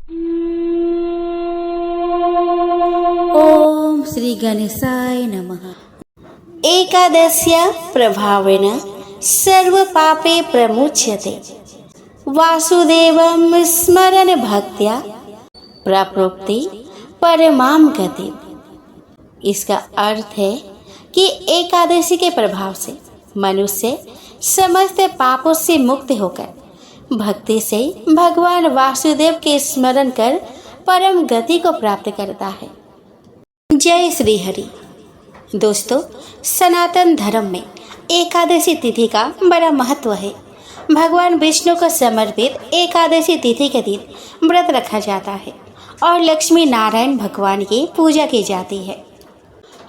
ओम श्री गणेशाय नमः। एकादश्या प्रभावेन सर्व पापे प्रमुच्यते। वासुदेवं स्मरण भक्त्या प्राप्नोति परमां गति। इसका अर्थ है कि एकादशी के प्रभाव से मनुष्य समस्त पापों से मुक्त होकर भक्ति से भगवान वासुदेव के स्मरण कर परम गति को प्राप्त करता है। जय श्री हरि। दोस्तों, सनातन धर्म में एकादशी तिथि का बड़ा महत्व है। भगवान विष्णु को समर्पित एकादशी तिथि के दिन व्रत रखा जाता है और लक्ष्मी नारायण भगवान की पूजा की जाती है।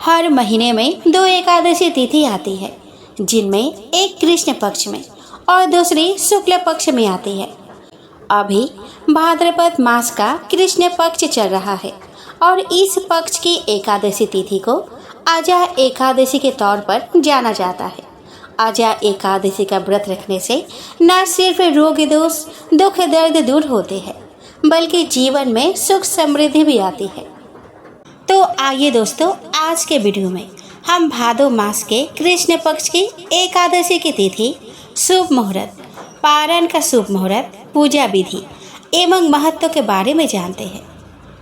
हर महीने में 2 एकादशी तिथि आती है, जिनमें एक कृष्ण पक्ष में और दूसरी शुक्ल पक्ष में आती है। अभी भाद्रपद मास का कृष्ण पक्ष चल रहा है और इस पक्ष की एकादशी तिथि को आजा एकादशी के तौर पर जाना जाता है। आजा एकादशी का व्रत रखने से न सिर्फ रोग दोष दुख दर्द दूर होते हैं, बल्कि जीवन में सुख समृद्धि भी आती है। तो आइए दोस्तों, आज के वीडियो में हम भादो मास के कृष्ण पक्ष की एकादशी की तिथि, शुभ मुहूर्त, पारण का शुभ मुहूर्त, पूजा विधि एवं महत्व के बारे में जानते हैं।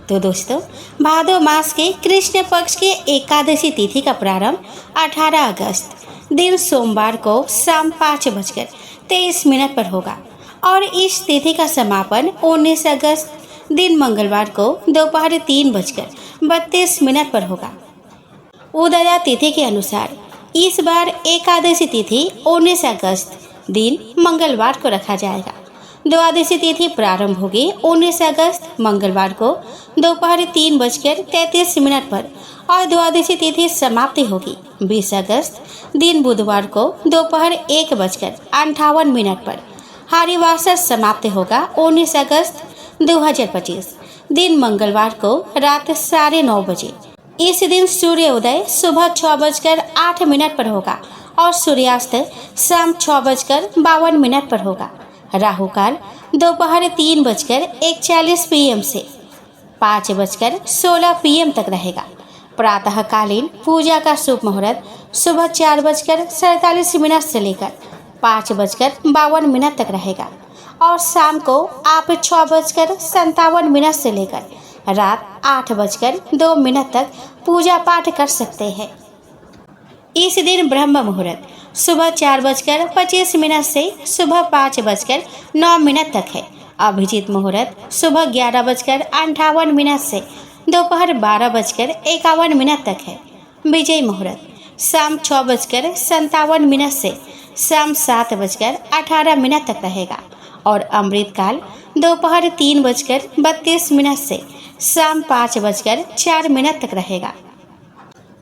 तो दोस्तों, भादो मास के कृष्ण पक्ष के एकादशी तिथि का प्रारंभ 18 अगस्त दिन सोमवार को शाम 5:23 पर होगा और इस तिथि का समापन 19 अगस्त दिन मंगलवार को दोपहर 3:32 पर होगा। उदया तिथि के अनुसार इस बार एकादशी तिथि 19 अगस्त दिन मंगलवार को रखा जाएगा। द्वादशी तिथि प्रारंभ होगी 19 अगस्त मंगलवार को दोपहर 3:33 पर और द्वादशी तिथि समाप्ति होगी 20 अगस्त दिन बुधवार को दोपहर 1:58 पर। हरिवासर समाप्त होगा 19 अगस्त 2025 दिन मंगलवार को रात 9:30 बजे। इस दिन सूर्योदय सुबह 6:08 पर होगा और सूर्यास्त शाम 6:52 पर होगा। राहु काल दोपहर 3:41 PM से 5:16 PM तक रहेगा। प्रातःकालीन पूजा का शुभ मुहूर्त सुबह 4:47 से लेकर 5:52 तक रहेगा और शाम को आप 6:57 से लेकर रात 8:02 तक पूजा पाठ कर सकते हैं। इस दिन ब्रह्म मुहूर्त सुबह 4:25 से सुबह 5:09 तक है। अभिजीत मुहूर्त सुबह 11:58 से दोपहर 12:51 तक है। विजय मुहूर्त शाम 6:57 से शाम 7:18 तक रहेगा और अमृत काल दोपहर 3:32 से शाम 5:04 तक रहेगा।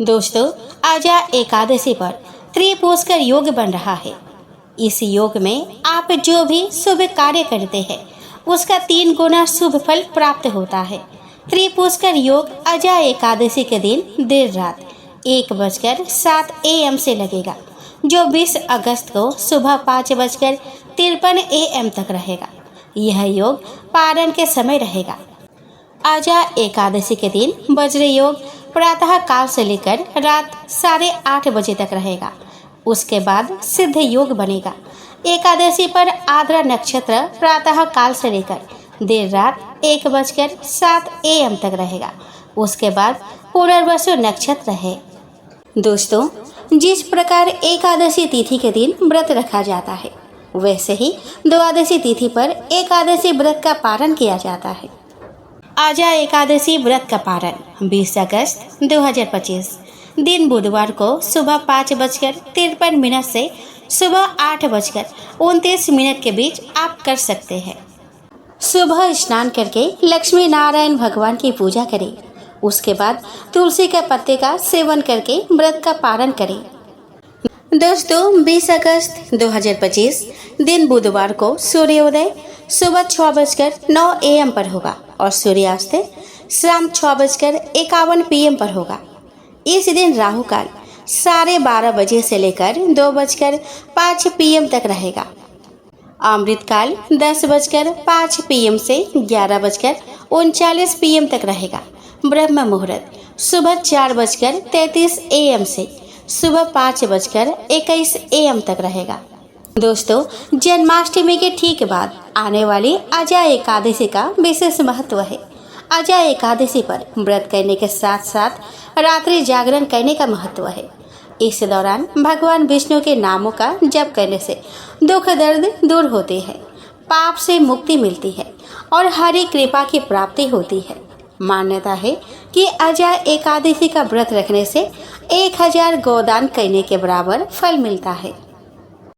दोस्तों, आजा एकादशी पर त्रिपुष्कर योग बन रहा है। इस योग में आप जो भी शुभ कार्य करते हैं उसका 3 गुना शुभ फल प्राप्त होता है। त्रिपुष्कर योग आजा एकादशी के दिन देर रात 1:07 AM से लगेगा, जो 20 अगस्त को सुबह 5:53 AM तक रहेगा। यह योग पारण के समय रहेगा। आजा एकादशी के दिन वज्र योग प्रातः काल से लेकर रात 8:30 बजे तक रहेगा। उसके बाद सिद्ध योग बनेगा। एकादशी पर आद्रा नक्षत्र प्रातः काल से लेकर देर रात 1:07 AM तक रहेगा। उसके बाद पुनर्वसु नक्षत्र है। दोस्तों, जिस प्रकार एकादशी तिथि के दिन व्रत रखा जाता है, वैसे ही द्वादशी तिथि पर एकादशी व्रत का पारण किया जाता है। आजा एकादशी व्रत का पारण 20 अगस्त 2025 दिन बुधवार को सुबह 5:53 से सुबह 8:29 के बीच आप कर सकते हैं। सुबह स्नान करके लक्ष्मी नारायण भगवान की पूजा करें। उसके बाद तुलसी के पत्ते का सेवन करके व्रत का पारण करें। दोस्तों, 20 अगस्त 2025 दिन बुधवार को सूर्योदय सुबह 6:09 AM पर होगा और सूर्यास्त शाम 6:51 PM पर होगा। इस दिन राहु काल 12:30 बजे से लेकर 2:05 PM तक रहेगा अमृतकाल 10:05 PM से 11:39 PM तक रहेगा। ब्रह्म मुहूर्त सुबह 4:33 AM से सुबह 5:21 AM तक रहेगा। दोस्तों, जन्माष्टमी के ठीक बाद आने वाली अजय एकादशी का विशेष महत्व है। अजय एकादशी पर व्रत करने के साथ साथ रात्रि जागरण करने का महत्व है। इस दौरान भगवान विष्णु के नामों का जप करने से दुख दर्द दूर होते हैं, पाप से मुक्ति मिलती है और हरि कृपा की प्राप्ति होती है। मान्यता है कि अजय एकादशी का व्रत रखने से 1000 गोदान करने के बराबर फल मिलता है।